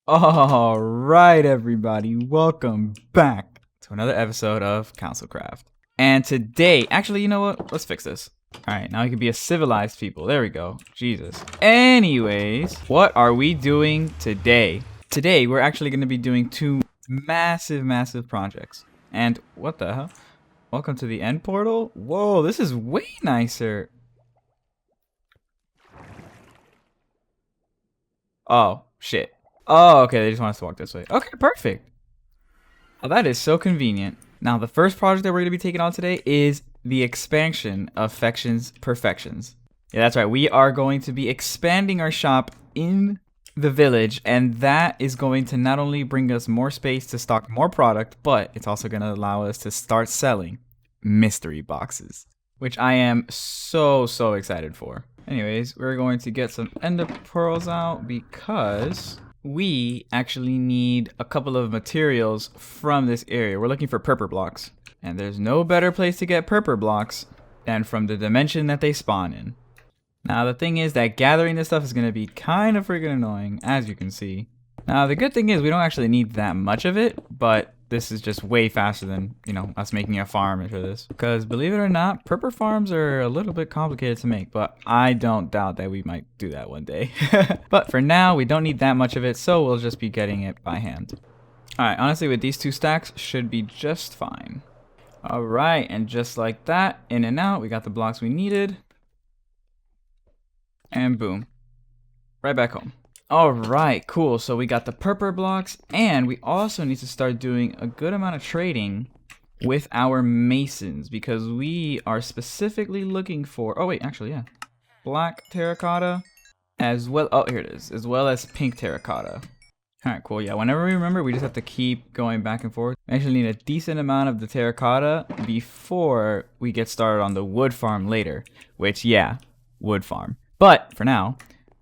All right, everybody, welcome back to another episode of CouncilCraft. And today, actually, you know what? Let's fix this. All right, now we can be a civilized people. There we go. Jesus. Anyways, what are we doing today? Today, we're actually going to be doing two massive projects. And what the hell? Welcome to the end portal? Whoa, this is way nicer. Oh, shit. Oh, okay, they just want us to walk this way. Okay, perfect. Oh, that is so convenient. Now, the first project that we're going to be taking on today is the expansion of Fection's Perfections. Yeah, that's right. We are going to be expanding our shop in the village, and that is going to not only bring us more space to stock more product, but it's also going to allow us to start selling mystery boxes, which I am so excited for. Anyways, we're going to get some ender pearls out because we actually need a couple of materials from this area. We're looking for purple blocks, and there's no better place to get purple blocks than from the dimension that they spawn in. Now, the thing is that gathering this stuff is going to be kind of freaking annoying, as you can see. Now, the good thing is we don't actually need that much of it, but this is just way faster than, us making a farm for this. Because believe it or not, purple farms are a little bit complicated to make, but I don't doubt that we might do that one day. But for now, we don't need that much of it, so we'll just be getting it by hand. Alright, honestly, with these two stacks, should be just fine. Alright, and just like that, in and out, we got the blocks we needed. And boom. Right back home. Alright, cool. So we got the purple blocks, and we also need to start doing a good amount of trading with our masons, because we are specifically looking for... Oh, wait, actually, yeah. Black terracotta, as well... Oh, here it is. As well as pink terracotta. Alright, cool. Yeah, whenever we remember, we just have to keep going back and forth. We actually need a decent amount of the terracotta before we get started on the wood farm later. Which, yeah, wood farm. But, for now...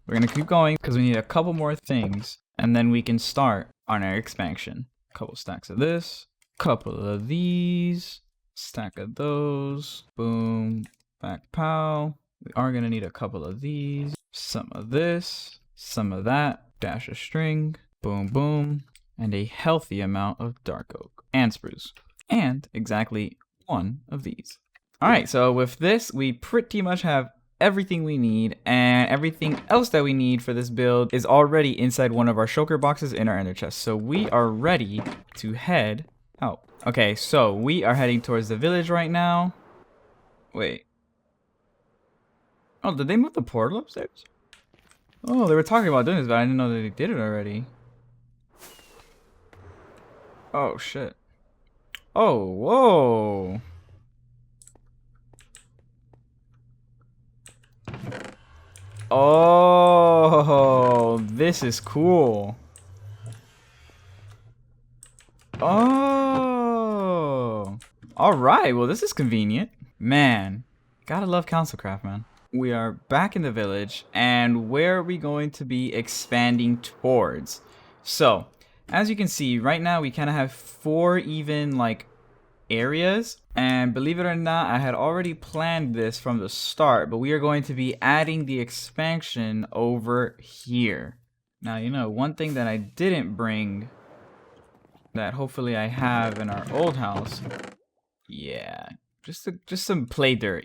we're going to keep going because we need a couple more things, and then we can start on our expansion. A couple stacks of this, couple of these, stack of those, boom, back pow. We are going to need a couple of these, some of this, some of that, dash of string, boom, boom, and a healthy amount of dark oak and spruce, and exactly one of these. All right, so with this, we pretty much have everything we need, and everything else that we need for this build is already inside one of our shulker boxes in our ender chest. So we are ready to head out. Okay, so we are heading towards the village right now. Wait. Oh, did they move the portal upstairs? Oh, they were talking about doing this, but I didn't know that they did it already. Oh, shit. Oh, whoa. Oh, this is cool. Oh, all right. Well, this is convenient. Man, gotta love CouncilCraft, man. We are back in the village, and where are we going to be expanding towards? So, as you can see, right now we kind of have 4 even, areas, and believe it or not, I had already planned this from the start, but we are going to be adding the expansion over here. Now, one thing that I didn't bring that hopefully I have in our old house, yeah, just some play dirt,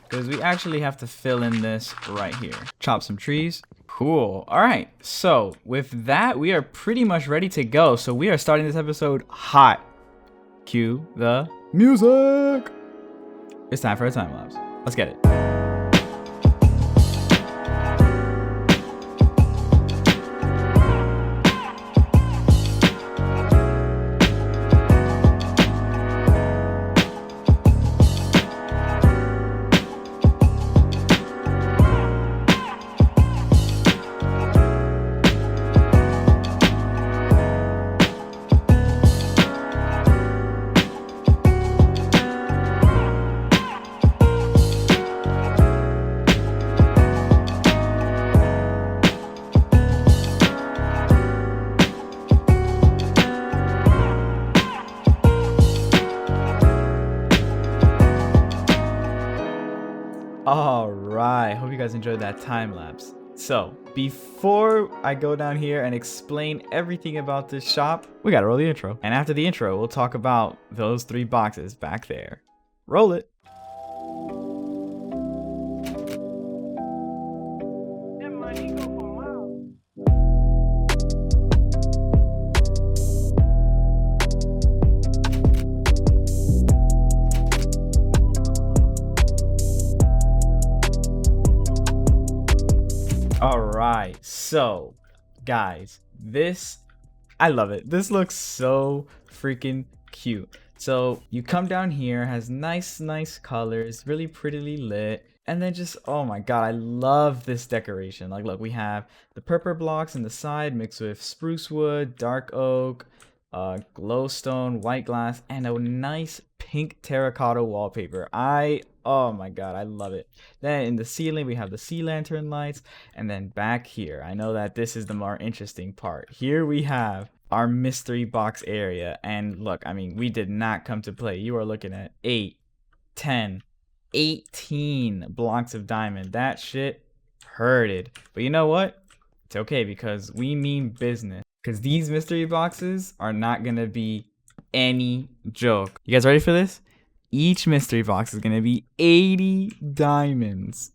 because we actually have to fill in this right here. Chop some trees. Cool. All right, so with that, we are pretty much ready to go. So we are starting this episode hot. Cue the music. It's time for a time lapse. Let's get it. Alright, hope you guys enjoyed that time lapse. So before I go down here and explain everything about this shop, we gotta roll the intro. And after the intro, we'll talk about those 3 boxes back there. Roll it. Alright, so guys, I love it. This looks so freaking cute. So you come down here, has nice colors, really prettily lit, and then just, oh my god, I love this decoration. Like, look, we have the purple blocks in the side mixed with spruce wood, dark oak, glowstone, white glass, and a nice pink terracotta wallpaper. Oh my god, I love it. Then in the ceiling, we have the sea lantern lights, and then back here, I know that this is the more interesting part. Here we have our mystery box area, and look, I mean, we did not come to play. You are looking at 8, 10, 18 blocks of diamond. That shit hurted. But you know what? It's okay because we mean business. Because these mystery boxes are not going to be any joke. You guys ready for this? Each mystery box is going to be 80 diamonds.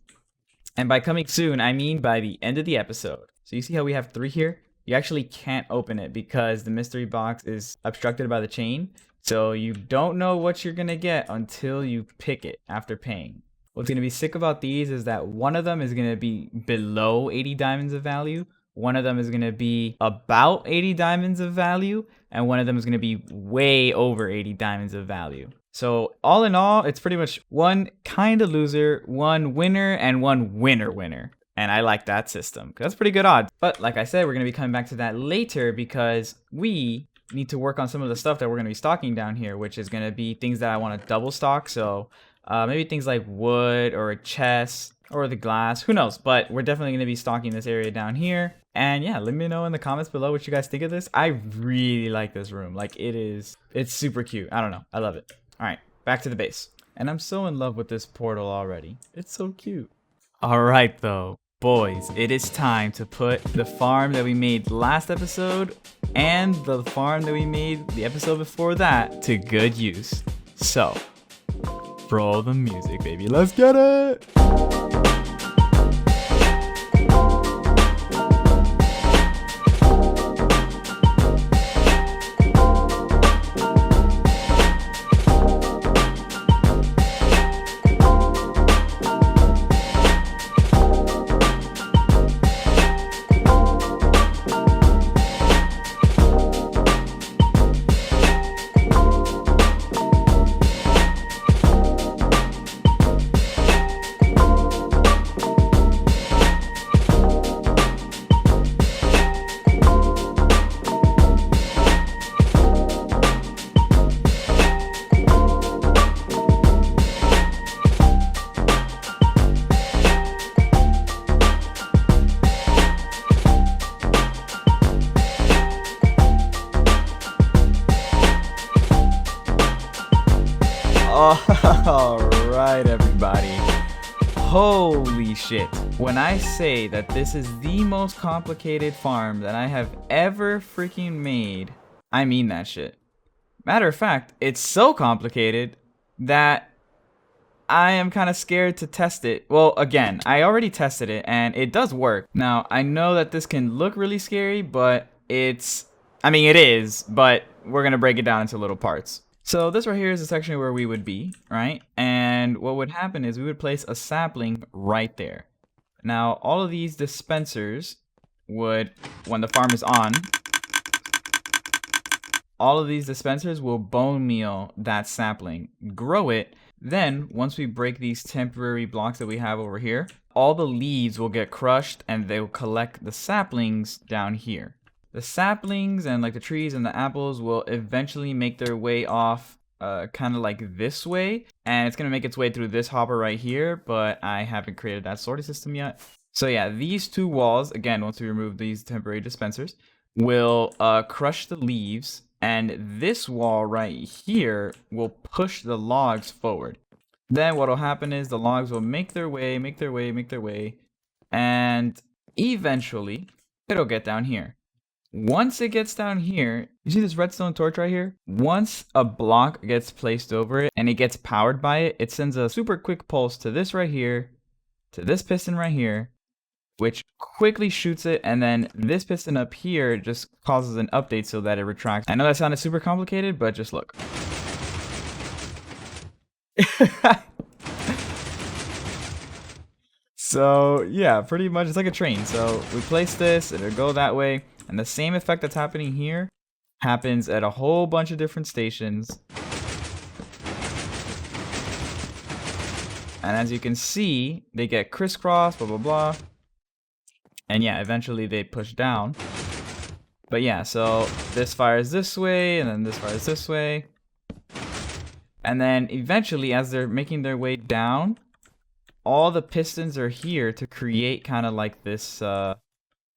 And by coming soon, I mean by the end of the episode. So you see how we have 3 here? You actually can't open it because the mystery box is obstructed by the chain. So you don't know what you're going to get until you pick it after paying. What's going to be sick about these is that one of them is going to be below 80 diamonds of value. One of them is going to be about 80 diamonds of value. And one of them is going to be way over 80 diamonds of value. So all in all, it's pretty much one kind of loser, one winner, and one winner. And I like that system. That's pretty good odds. But like I said, we're going to be coming back to that later because we need to work on some of the stuff that we're going to be stocking down here, which is going to be things that I want to double stock. So maybe things like wood or a chest or the glass, who knows, but we're definitely going to be stocking this area down here. And yeah, let me know in the comments below what you guys think of this. I really like this room. Like, it's super cute. I don't know, I love it. All right, back to the base. And I'm so in love with this portal already. It's so cute. All right though, boys, it is time to put the farm that we made last episode and the farm that we made the episode before that to good use. So roll the music, baby. Let's get it. Alright everybody, holy shit. When I say that this is the most complicated farm that I have ever freaking made, I mean that shit. Matter of fact, it's so complicated that I am kind of scared to test it. Well, again, I already tested it and it does work. Now, I know that this can look really scary, but it is, but we're gonna break it down into little parts. So this right here is the section where we would be, right? And what would happen is we would place a sapling right there. Now, all of these dispensers would, when the farm is on, all of these dispensers will bone meal that sapling, grow it. Then, once we break these temporary blocks that we have over here, all the leaves will get crushed and they will collect the saplings down here. The saplings and like the trees and the apples will eventually make their way off kind of like this way, and it's gonna make its way through this hopper right here, but I haven't created that sorting system yet. So yeah, these 2 walls, again, once we remove these temporary dispensers, will crush the leaves, and this wall right here will push the logs forward. Then what will happen is the logs will make their way, and eventually it'll get down here. Once it gets down here, you see this redstone torch right here? Once a block gets placed over it and it gets powered by it, it sends a super quick pulse to this right here, to this piston right here, which quickly shoots it, and then this piston up here just causes an update so that it retracts. I know that sounded super complicated, but just look. So yeah, pretty much it's like a train. So we place this, it'll go that way, and the same effect that's happening here happens at a whole bunch of different stations. And as you can see, they get crisscrossed, blah blah blah. And yeah, eventually they push down. But yeah, so this fires this way, and then this fires this way. And then eventually, as they're making their way down, all the pistons are here to create kind of like this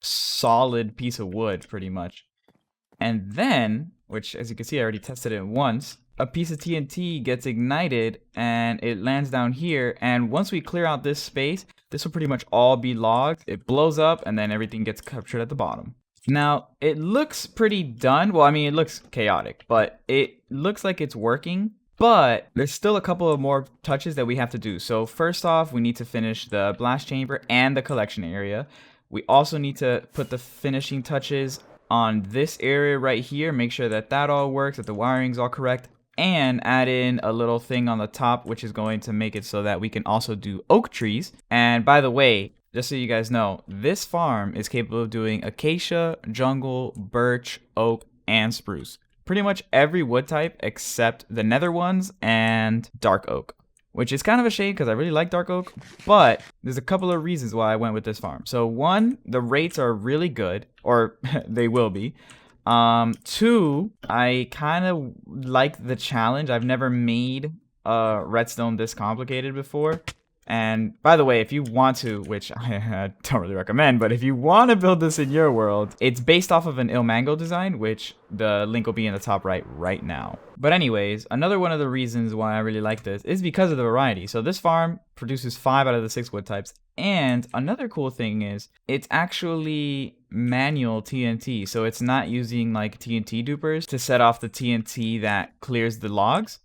solid piece of wood, pretty much. And then, which as you can see, I already tested it once, a piece of TNT gets ignited and it lands down here. And once we clear out this space, this will pretty much all be logs. It blows up and then everything gets captured at the bottom. Now, it looks pretty done. Well, I mean, it looks chaotic, but it looks like it's working. But there's still a couple of more touches that we have to do. So first off, we need to finish the blast chamber and the collection area. We also need to put the finishing touches on this area right here. Make sure that that all works, that the wiring's all correct. And add in a little thing on the top, which is going to make it so that we can also do oak trees. And by the way, just so you guys know, this farm is capable of doing acacia, jungle, birch, oak, and spruce. Pretty much every wood type except the nether ones and dark oak, which is kind of a shame because I really like dark oak, but there's a couple of reasons why I went with this farm. So one, the rates are really good, or they will be. Two, I kind of like the challenge. I've never made redstone this complicated before. And by the way, if you want to, which I don't really recommend, but if you want to build this in your world, it's based off of an Ilmango design, which the link will be in the top right now. But anyways, another one of the reasons why I really like this is because of the variety. So this farm produces 5 out of the 6 wood types. And another cool thing is it's actually manual TNT. So it's not using like TNT dupers to set off the TNT that clears the logs.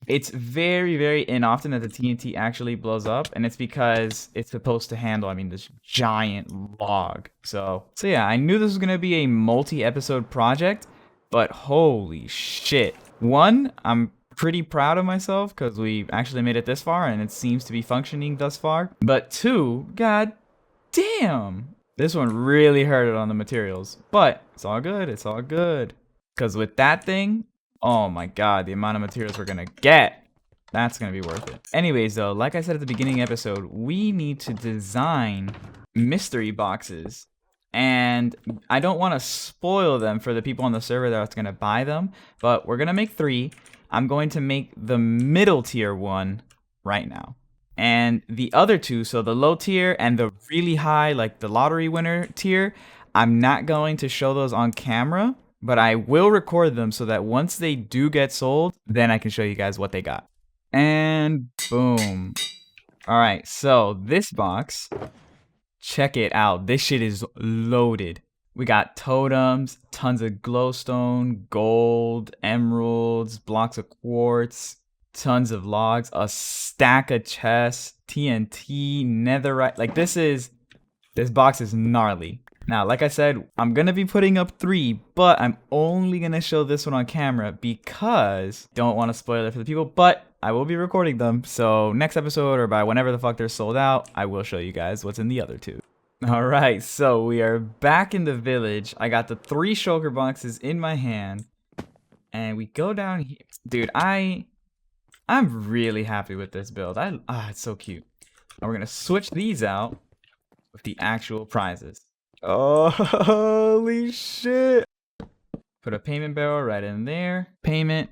It's very, very inoften that the TNT actually blows up, and it's because it's supposed to handle, I mean, this giant log. So yeah, I knew this was going to be a multi-episode project, but holy shit. One, I'm pretty proud of myself because we actually made it this far, and it seems to be functioning thus far. But two, god damn, this one really hurted on the materials. But it's all good, it's all good. Because with that thing, oh my god, the amount of materials we're gonna get, that's gonna be worth it. Anyways though, like I said at the beginning episode, we need to design mystery boxes. And I don't want to spoil them for the people on the server that's gonna buy them, but we're gonna make 3. I'm going to make the middle tier one right now. And the other 2, so the low tier and the really high, like the lottery winner tier, I'm not going to show those on camera, but I will record them so that once they do get sold, then I can show you guys what they got. And boom. All right, so this box, check it out. This shit is loaded. We got totems, tons of glowstone, gold, emeralds, blocks of quartz, tons of logs, a stack of chests, TNT, netherite. Like this box is gnarly. Now, like I said, I'm going to be putting up 3, but I'm only going to show this one on camera because don't want to spoil it for the people, but I will be recording them. So next episode or by whenever the fuck they're sold out, I will show you guys what's in the other 2. All right, so we are back in the village. I got the 3 shulker boxes in my hand and we go down here. Dude, I'm really happy with this build. It's so cute. And we're going to switch these out with the actual prizes. Oh, holy shit. Put a payment barrel right in there. Payment.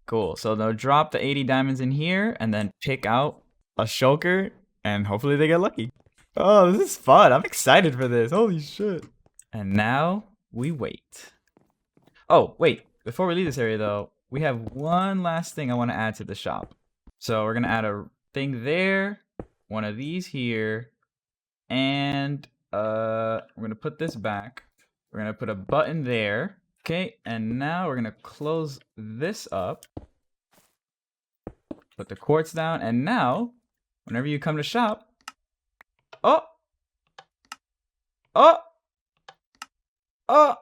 Cool. So they'll drop the 80 diamonds in here and then pick out a shulker and hopefully they get lucky. Oh, this is fun. I'm excited for this. Holy shit. And now we wait. Oh, wait. Before we leave this area though, we have one last thing I want to add to the shop. So we're going to add a thing there, one of these here, and We're gonna put this back. We're gonna put a button there. Okay, and now we're gonna close this up. Put the quartz down, and now, whenever you come to shop, oh, oh, oh.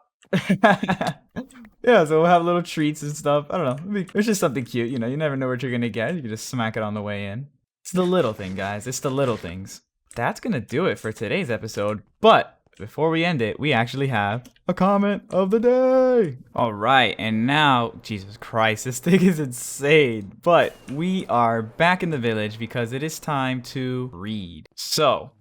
Yeah, so we'll have little treats and stuff. I don't know. It's just something cute, you know. You never know what you're gonna get. You can just smack it on the way in. It's the little thing, guys. It's the little things. That's gonna do it for today's episode. But before we end it, we actually have a comment of the day. All right, and now, Jesus Christ, this thing is insane. But we are back in the village because it is time to read. So,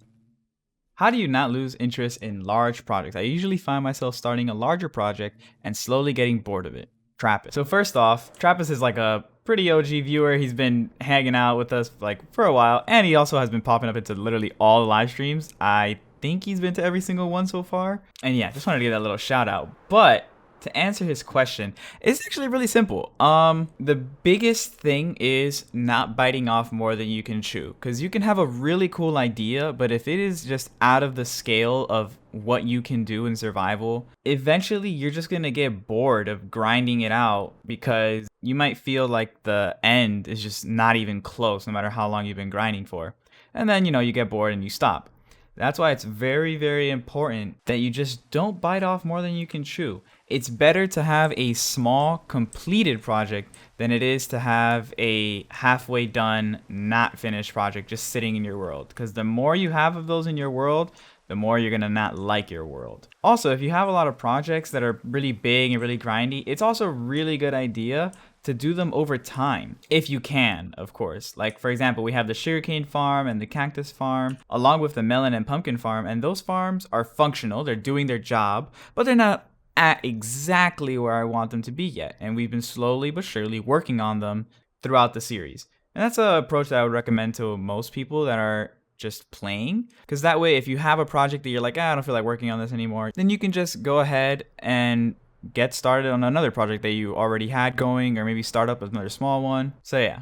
how do you not lose interest in large projects? I usually find myself starting a larger project and slowly getting bored of it. Trappist. So first off, Trappist is like a pretty OG viewer. He's been hanging out with us like for a while, and he also has been popping up into literally all the live streams. I think he's been to every single one so far. And yeah, just wanted to give that little shout out. But to answer his question, it's actually really simple. The biggest thing is not biting off more than you can chew, because you can have a really cool idea, but if it is just out of the scale of what you can do in survival, eventually you're just gonna get bored of grinding it out, because you might feel like the end is just not even close no matter how long you've been grinding for. And then, you know, you get bored and you stop. That's why it's very, very important that you just don't bite off more than you can chew. It's better to have a small, completed project than it is to have a halfway done, not finished project just sitting in your world. Because the more you have of those in your world, the more you're gonna not like your world. Also, if you have a lot of projects that are really big and really grindy, it's also a really good idea to do them over time, if you can, of course. Like, for example, we have the sugarcane farm and the cactus farm, along with the melon and pumpkin farm, and those farms are functional, they're doing their job, but they're not at exactly where I want them to be yet, and we've been slowly but surely working on them throughout the series. And that's an approach that I would recommend to most people that are just playing, because that way if you have a project that you're like, I don't feel like working on this anymore, then you can just go ahead and get started on another project that you already had going, or maybe start up another small one. So yeah,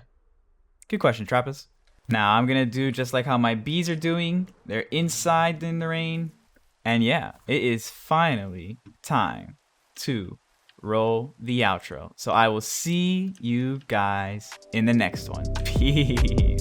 good question, Trappist. Now I'm gonna do just like how my bees are doing. They're inside in the rain, and yeah, it is finally time to roll the outro. So I will see you guys in the next one. Peace.